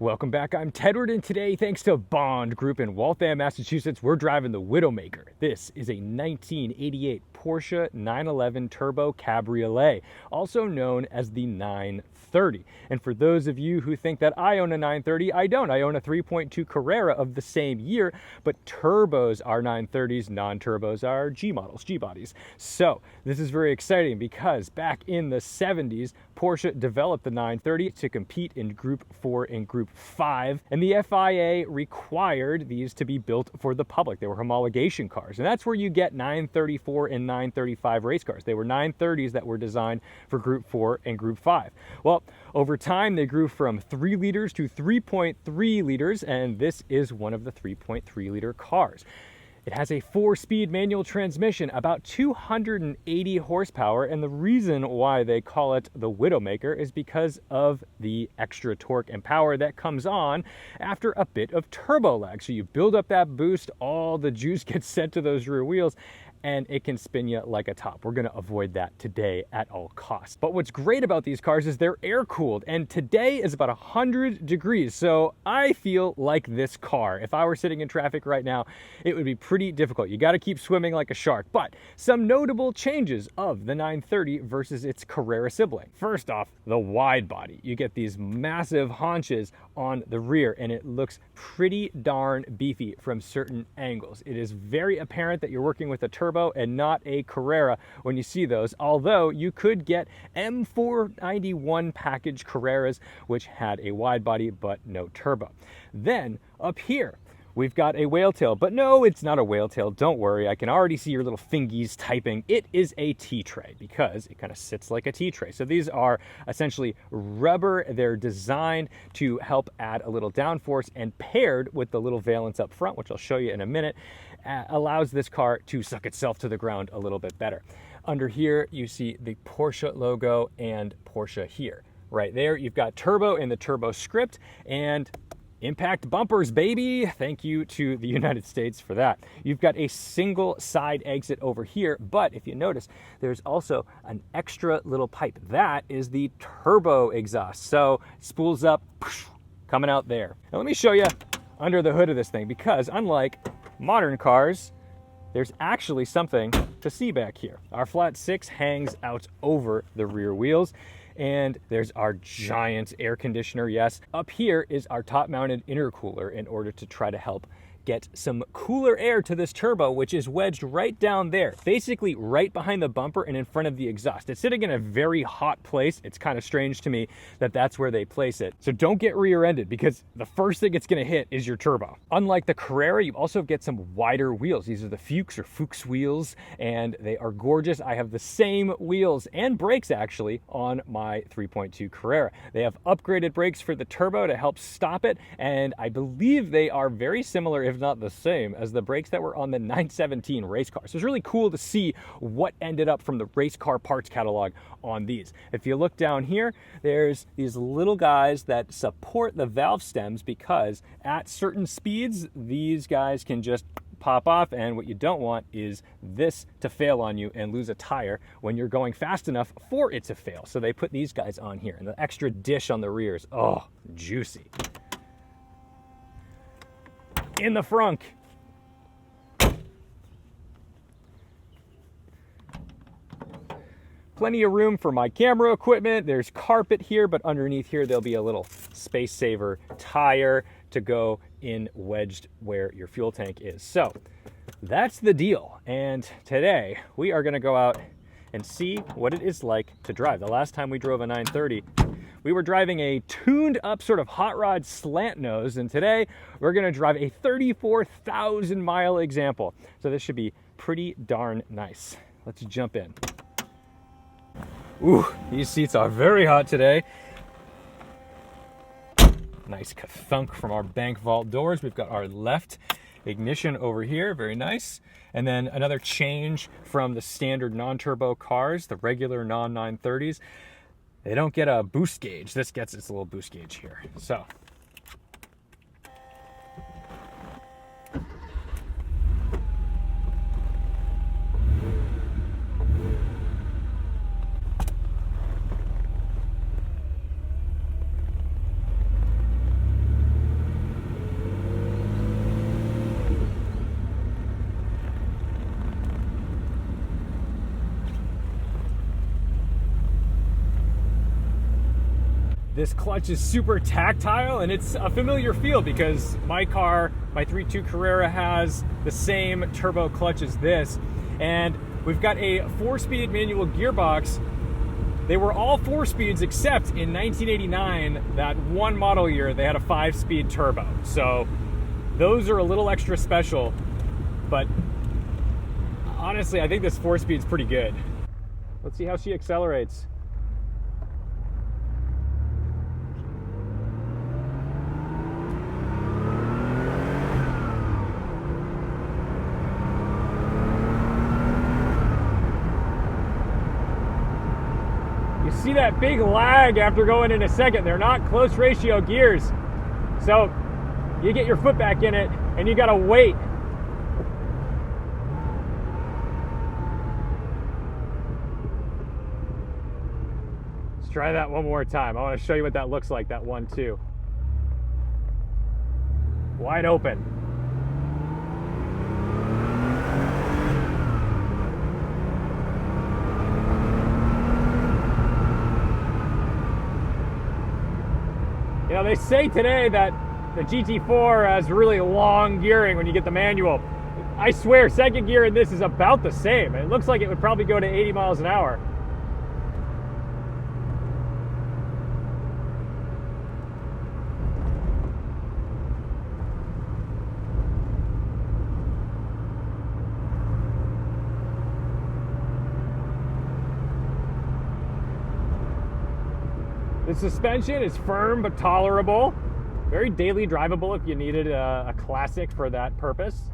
Welcome back, I'm Tedward, and today, thanks to Bond Group in Waltham, Massachusetts, we're driving the Widowmaker. This is a 1988 Porsche 911 Turbo Cabriolet, also known as the 930. And for those of you who think that I own a 930, I don't. I own a 3.2 Carrera of the same year, but turbos are 930s, non-turbos are G models, G bodies. So this is very exciting because back in the 70s, Porsche developed the 930 to compete in Group 4 and Group 5, and the FIA required these to be built for the public. They were homologation cars, and that's where you get 934 and 935 race cars. They were 930s that were designed for Group 4 and Group 5. Well, over time, they grew from 3 liters to 3.3 liters, and this is one of the 3.3 liter cars. It has a 4-speed manual transmission, about 280 horsepower, and the reason why they call it the Widowmaker is because of the extra torque and power that comes on after a bit of turbo lag. So you build up that boost, all the juice gets sent to those rear wheels, and it can spin you like a top. We're gonna avoid that today at all costs. But what's great about these cars is they're air-cooled, and today is about 100 degrees, so I feel like this car. If I were sitting in traffic right now, it would be pretty difficult. You gotta keep swimming like a shark. But some notable changes of the 930 versus its Carrera sibling. First off, the wide body. You get these massive haunches on the rear, and it looks pretty darn beefy from certain angles. It is very apparent that you're working with a turbo and not a Carrera when you see those, although you could get M491 package Carreras which had a wide body but no turbo. Then up here we've got a whale tail, but no, it's not a whale tail. Don't worry, I can already see your little fingies typing. It is a T-tray because it kind of sits like a T-tray. So these are essentially rubber. They're designed to help add a little downforce, and paired with the little valence up front, which I'll show you in a minute, allows this car to suck itself to the ground a little bit better. Under here, you see the Porsche logo and Porsche here. Right there, you've got turbo in the turbo script, and impact bumpers, baby. Thank you to the United States for that. You've got a single side exit over here, but if you notice, there's also an extra little pipe. That is the turbo exhaust. So spools up, coming out there. Now let me show you under the hood of this thing, because unlike modern cars, there's actually something to see back here. Our flat 6 hangs out over the rear wheels, and there's our giant air conditioner. Yes, up here is our top-mounted intercooler in order to try to help get some cooler air to this turbo, which is wedged right down there, basically right behind the bumper and in front of the exhaust. It's sitting in a very hot place. It's kind of strange to me that that's where they place it. So don't get rear-ended, because the first thing it's gonna hit is your turbo. Unlike the Carrera, you also get some wider wheels. These are the Fuchs wheels, and they are gorgeous. I have the same wheels and brakes actually on my 3.2 Carrera. They have upgraded brakes for the turbo to help stop it, and I believe they are very similar, if not the same, as the brakes that were on the 917 race car. So it's really cool to see what ended up from the race car parts catalog on these. If you look down here, there's these little guys that support the valve stems, because at certain speeds, these guys can just pop off, and what you don't want is this to fail on you and lose a tire when you're going fast enough for it to fail. So they put these guys on here, and the extra dish on the rears, oh, juicy. In the frunk, plenty of room for my camera equipment. There's carpet here, but underneath here there'll be a little space saver tire to go in wedged where your fuel tank is. So that's the deal, and today we are going to go out and see what it is like to drive. The last time we drove a 930, we were driving a tuned up sort of hot rod slant nose, and today we're gonna drive a 34,000 mile example. So this should be pretty darn nice. Let's jump in. Ooh, these seats are very hot today. Nice thunk from our bank vault doors. We've got our left ignition over here, very nice. And then another change from the standard non-turbo cars, the regular non-930s. They don't get a boost gauge. This gets its little boost gauge here. So This clutch is super tactile, and it's a familiar feel because my car, my 3.2 Carrera, has the same turbo clutch as this. And we've got a 4-speed manual gearbox. They were all 4 speeds except in 1989, that one model year, they had a 5-speed turbo. So those are a little extra special, but honestly, I think this 4-speed's pretty good. Let's see how she accelerates. See that big lag after going in a second. They're not close ratio gears. So you get your foot back in it and you gotta wait. Let's try that one more time. I want to show you what that looks like, that 1-2. Wide open. You know, they say today that the GT4 has really long gearing when you get the manual. I swear, second gear in this is about the same. It looks like it would probably go to 80 miles an hour. The suspension is firm but tolerable. Very daily drivable if you needed a classic for that purpose.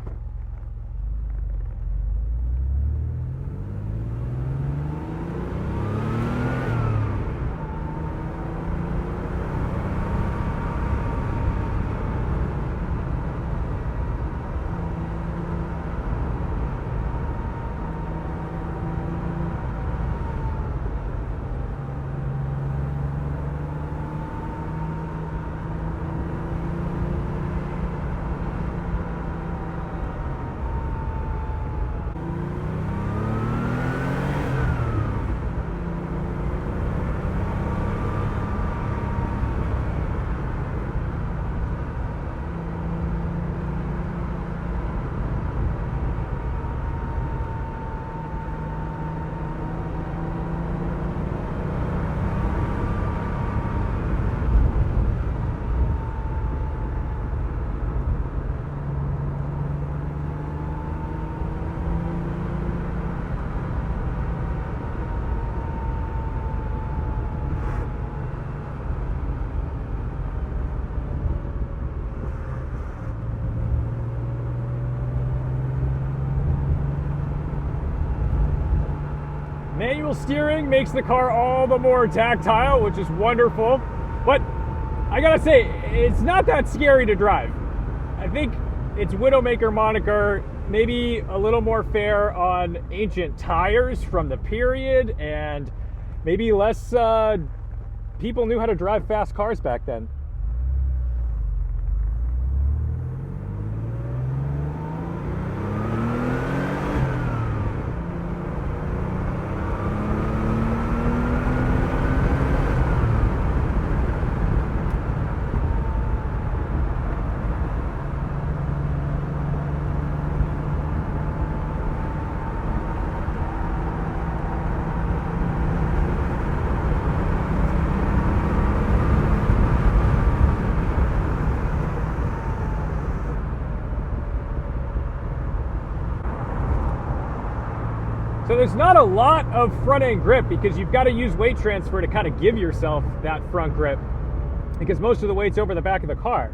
Manual steering makes the car all the more tactile, which is wonderful. But I gotta say, it's not that scary to drive. I think its Widowmaker moniker maybe a little more fair on ancient tires from the period, and maybe less people knew how to drive fast cars back then. So there's not a lot of front end grip because you've got to use weight transfer to kind of give yourself that front grip because most of the weight's over the back of the car.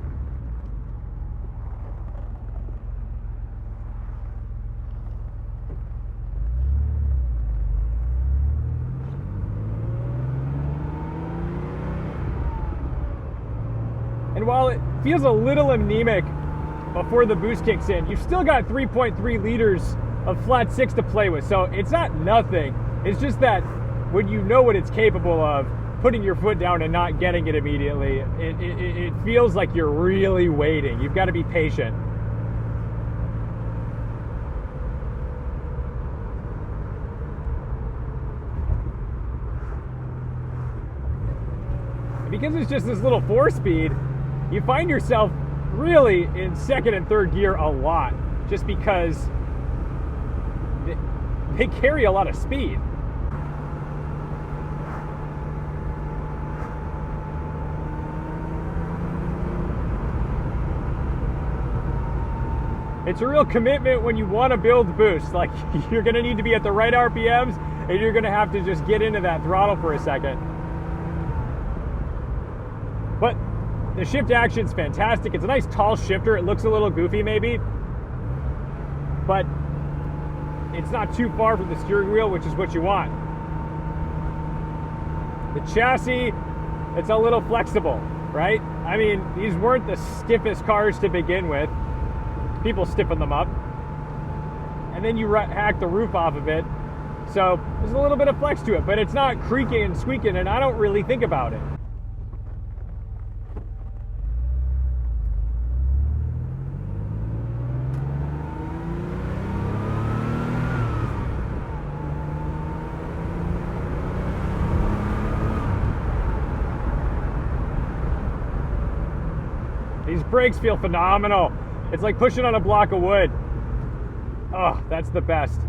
And while it feels a little anemic before the boost kicks in, you've still got 3.3 liters of flat six to play with. So it's not nothing. It's just that when you know what it's capable of, putting your foot down and not getting it immediately, it feels like you're really waiting. You've got to be patient. because it's just this little 4-speed, you find yourself really in second and third gear a lot, just because they carry a lot of speed. It's a real commitment when you want to build boost. Like, you're going to need to be at the right RPMs, and you're going to have to just get into that throttle for a second. But the shift action's fantastic. It's a nice tall shifter. It looks a little goofy maybe, but it's not too far from the steering wheel, which is what you want. The chassis, it's a little flexible, right? I mean, these weren't the stiffest cars to begin with. People stiffen them up, and then you hack the roof off of it, so there's a little bit of flex to it, but it's not creaking and squeaking, and I don't really think about it. These brakes feel phenomenal. It's like pushing on a block of wood. Oh, that's the best.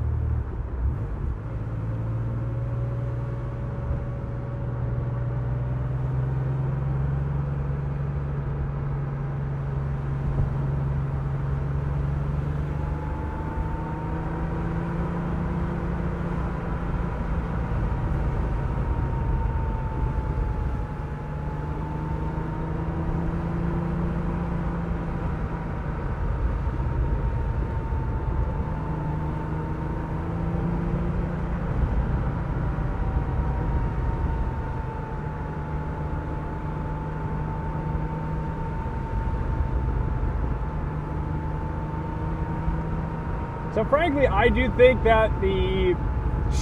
So frankly, I do think that the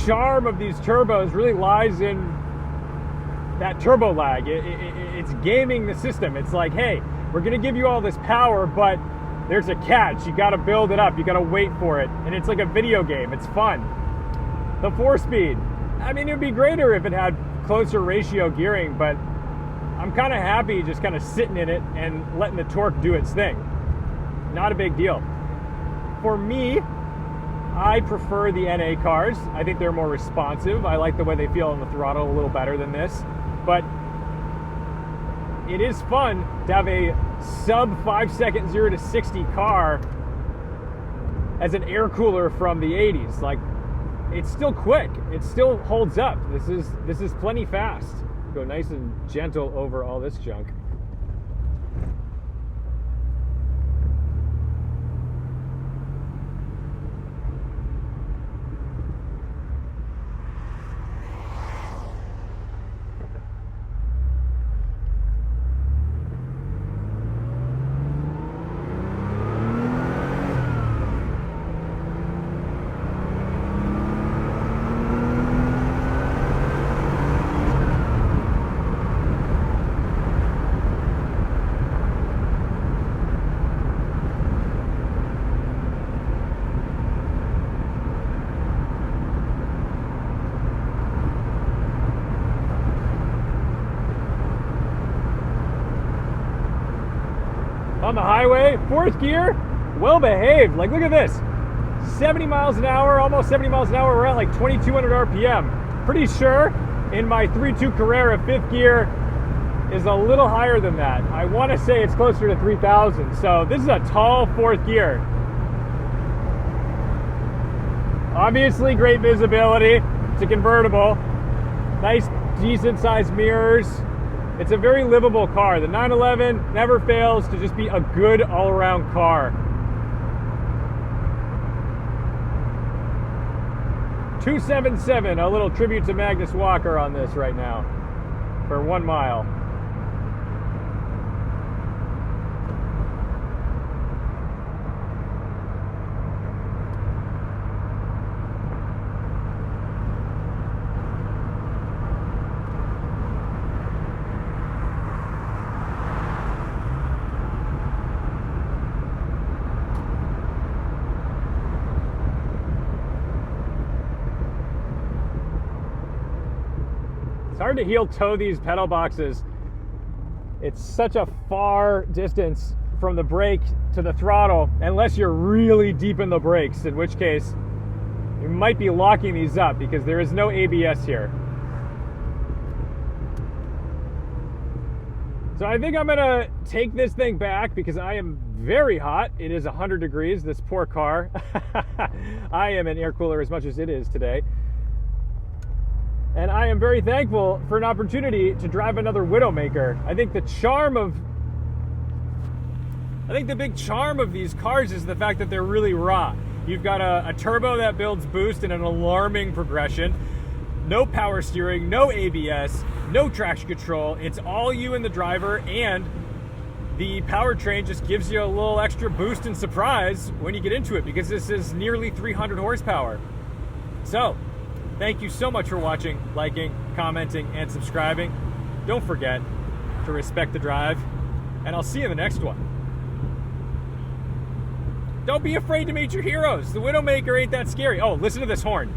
charm of these turbos really lies in that turbo lag. It's gaming the system. It's like, hey, we're going to give you all this power, but there's a catch. You got to build it up. You got to wait for it. And it's like a video game. It's fun. The 4-speed. I mean, it would be greater if it had closer ratio gearing, but I'm kind of happy just kind of sitting in it and letting the torque do its thing. Not a big deal. For me, I prefer the NA cars. I think they're more responsive. I like the way they feel on the throttle a little better than this. But it is fun to have a sub 5-second 0 to 60 car as an air cooler from the 80s. Like, it's still quick. It still holds up. This is plenty fast. Go nice and gentle over all this junk. On the highway, 4th gear, well behaved. Like, look at this, 70 miles an hour, almost 70 miles an hour. We're at like 2200 RPM. Pretty sure in my 3.2 Carrera, 5th gear is a little higher than that. I want to say it's closer to 3000. So this is a tall 4th gear. Obviously great visibility. It's a convertible. Nice, decent sized mirrors. It's a very livable car. The 911 never fails to just be a good all-around car. 277, a little tribute to Magnus Walker on this right now for 1 mile. It's hard to heel toe these pedal boxes It's such a far distance from the brake to the throttle, unless you're really deep in the brakes, in which case you might be locking these up because there is no ABS here. So I think I'm gonna take this thing back because I am very hot. It is 100 degrees, this poor car. I am an air cooler as much as it is today. And I am very thankful for an opportunity to drive another Widowmaker. I think the big charm of these cars is the fact that they're really raw. You've got a turbo that builds boost in an alarming progression. No power steering, no ABS, no traction control. It's all you and the driver, and the powertrain just gives you a little extra boost and surprise when you get into it, because this is nearly 300 horsepower. So, thank you so much for watching, liking, commenting, and subscribing. Don't forget to respect the drive, and I'll see you in the next one. Don't be afraid to meet your heroes. The Widowmaker ain't that scary. Oh, listen to this horn.